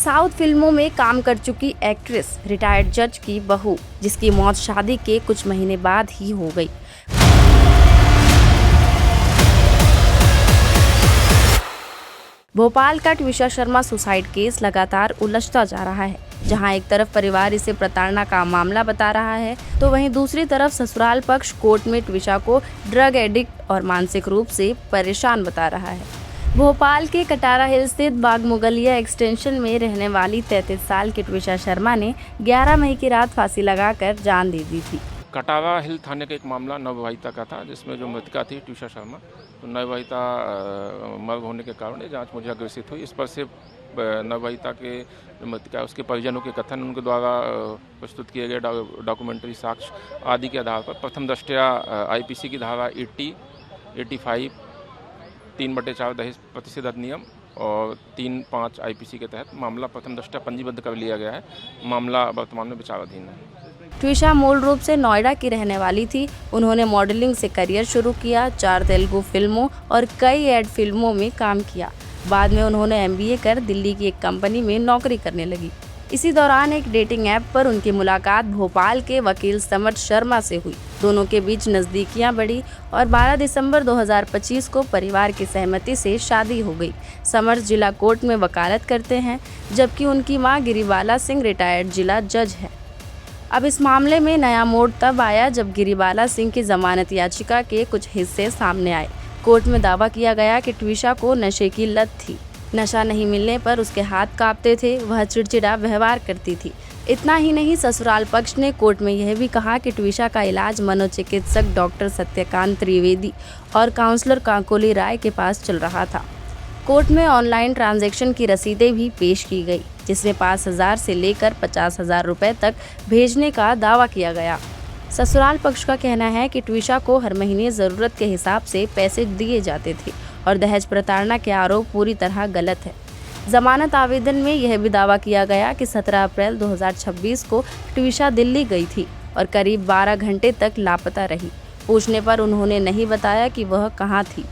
South फिल्मों में काम कर चुकी एक्ट्रेस, रिटायर्ड जज की बहू, जिसकी मौत शादी के कुछ महीने बाद ही हो गई। भोपाल का ट्विशा शर्मा सुसाइड केस लगातार उलझता जा रहा है। जहां एक तरफ परिवार इसे प्रताड़ना का मामला बता रहा है, तो वहीं दूसरी तरफ ससुराल पक्ष कोर्ट में ट्विशा को ड्रग एडिक्ट और मानसिक रूप से परेशान बता रहा है। भोपाल के कटारा हिल स्थित बाग मुगलिया एक्सटेंशन में रहने वाली 33 साल की ट्विशा शर्मा ने 11 मई की रात फांसी लगाकर जान दे दी थी। कटारा हिल थाने का एक मामला नवविवाहिता का था, जिसमें जो मृतका थी ट्विशा शर्मा, तो नवविवाहिता मर्ग होने के कारण ये जांच मुझे अग्रसित हुई। इस पर से नवविवाहिता के मृतका उसके परिजनों के कथन, उनके द्वारा प्रस्तुत किए गए डॉक्यूमेंट्री साक्ष्य आदि के आधार पर प्रथम दृष्टया IPC की धारा 80, 85, 3/4 दहेज प्रतिषेध अधिनियम और 3-5 IPC के तहत मामला प्रथम दृष्टया पंजीबद्ध कर लिया गया है। मामला वर्तमान में विचाराधीन है। ट्विशा मूल रूप से नोएडा की रहने वाली थी। उन्होंने मॉडलिंग से करियर शुरू किया, 4 तेलुगु फिल्मों और कई एड फिल्मों में काम किया। बाद में उन्होंने MBA कर दिल्ली की एक कंपनी में नौकरी करने लगी। इसी दौरान एक डेटिंग ऐप पर उनकी मुलाकात भोपाल के वकील समर्थ शर्मा से हुई। दोनों के बीच नज़दीकियां बढ़ी और 12 दिसंबर 2025 को परिवार की सहमति से शादी हो गई। समर्थ जिला कोर्ट में वकालत करते हैं, जबकि उनकी मां गिरिबाला सिंह रिटायर्ड जिला जज है। अब इस मामले में नया मोड़ तब आया जब गिरिबाला सिंह की जमानत याचिका के कुछ हिस्से सामने आए। कोर्ट में दावा किया गया कि ट्विशा को नशे की लत थी। नशा नहीं मिलने पर उसके हाथ कांपते थे, वह चिड़चिड़ा व्यवहार करती थी। इतना ही नहीं, ससुराल पक्ष ने कोर्ट में यह भी कहा कि ट्विशा का इलाज मनोचिकित्सक डॉक्टर सत्यकांत त्रिवेदी और काउंसलर काकोली राय के पास चल रहा था। कोर्ट में ऑनलाइन ट्रांजैक्शन की रसीदें भी पेश की गई, जिसमें 5,000 से लेकर 50,000 रुपए तक भेजने का दावा किया गया। ससुराल पक्ष का कहना है कि ट्विशा को हर महीने ज़रूरत के हिसाब से पैसे दिए जाते थे और दहेज प्रताड़ना के आरोप पूरी तरह गलत है। जमानत आवेदन में यह भी दावा किया गया कि 17 अप्रैल 2026 को ट्विशा दिल्ली गई थी और करीब 12 घंटे तक लापता रही। पूछने पर उन्होंने नहीं बताया कि वह कहाँ थी।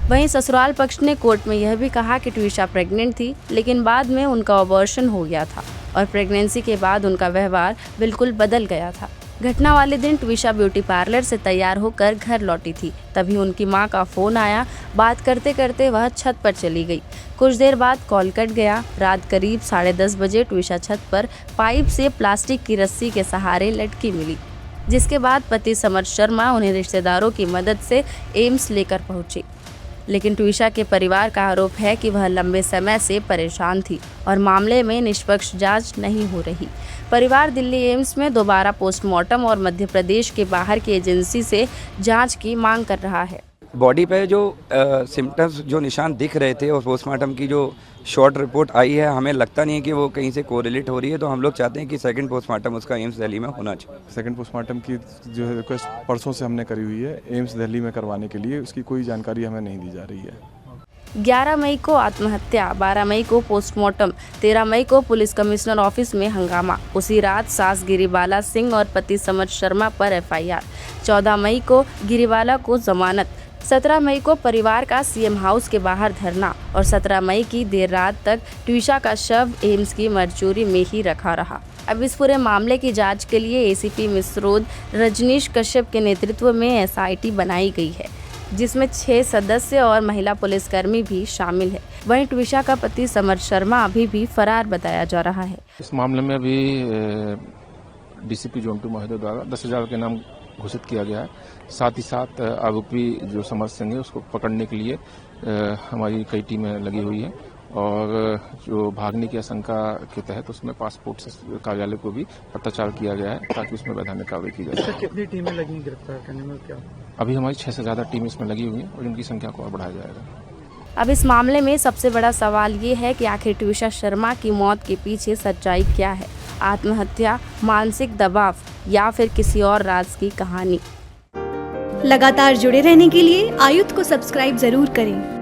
वहीं ससुराल पक्ष ने कोर्ट में यह भी कहा कि ट्विशा प्रेग्नेंट थी, लेकिन बाद में उनका अबॉर्शन हो गया था और प्रेगनेंसी के बाद उनका व्यवहार बिल्कुल बदल गया था। घटना वाले दिन ट्विशा ब्यूटी पार्लर से तैयार होकर घर लौटी थी। तभी उनकी मां का फोन आया। बात करते करते वह छत पर चली गई। कुछ देर बाद कॉल कट गया। रात करीब 10:30 बजे ट्विशा छत पर पाइप से प्लास्टिक की रस्सी के सहारे लटकी मिली, जिसके बाद पति समर्थ शर्मा उन्हें रिश्तेदारों की मदद से एम्स लेकर पहुंचे। लेकिन ट्विशा के परिवार का आरोप है कि वह लंबे समय से परेशान थी और मामले में निष्पक्ष जांच नहीं हो रही। परिवार दिल्ली एम्स में दोबारा पोस्टमार्टम और मध्य प्रदेश के बाहर की एजेंसी से जांच की मांग कर रहा है। बॉडी पे जो सिम्टम्स, जो निशान दिख रहे थे और पोस्टमार्टम की जो शॉर्ट रिपोर्ट आई है, हमें लगता नहीं है कि वो कहीं से कोरिलेट हो रही है। तो हम लोग चाहते हैं कि सेकंड पोस्टमार्टम उसका एम्स दिल्ली में होना चाहिए। सेकंड पोस्टमार्टम की जो है रिक्वेस्ट परसों से हमने करी हुई है एम्स दिल्ली में करवाने के लिए। उसकी कोई जानकारी हमें नहीं दी जा रही है। 11 मई को आत्महत्या, 12 मई को पोस्टमार्टम, 13 मई को पुलिस कमिश्नर ऑफिस में हंगामा। उसी रात सास गिरिबाला सिंह और पति समर्थ शर्मा पर FIR। 14 मई को गिरिबाला को जमानत। 17 मई को परिवार का CM हाउस के बाहर धरना और 17 मई की देर रात तक ट्विशा का शव एम्स की मरचूरी में ही रखा रहा। अब इस पूरे मामले की जांच के लिए ACP मिसरोद रजनीश कश्यप के नेतृत्व में SIT बनाई गई है, जिसमें 6 सदस्य और महिला पुलिसकर्मी भी शामिल है। वहीं ट्विशा का पति समर्थ शर्मा अभी भी फरार बताया जा रहा है। इस मामले में अभी DCP जोन 2 महोदय द्वारा 10,000 के नाम घोषित किया गया है। साथ ही साथ आरोपी जो समर्थ सिंह है उसको पकड़ने के लिए हमारी कई टीमें लगी हुई हैं और जो भागने की आशंका के तहत उसमें पासपोर्ट कार्यालय को भी पत्राचार किया गया है, ताकि उसमें वैधानिक कार्रवाई की जाए। कितनी टीमें लगी गिरफ्तार करने में? क्या अभी हमारी 6 से ज़्यादा टीम इसमें लगी हुई है और इनकी संख्या को और बढ़ाया जाएगा। अब इस मामले में सबसे बड़ा सवाल ये है कि आखिर ट्विशा शर्मा की मौत के पीछे सच्चाई क्या है? आत्महत्या, मानसिक दबाव या फिर किसी और राज की कहानी? लगातार जुड़े रहने के लिए आयुक्त को सब्सक्राइब जरूर करें।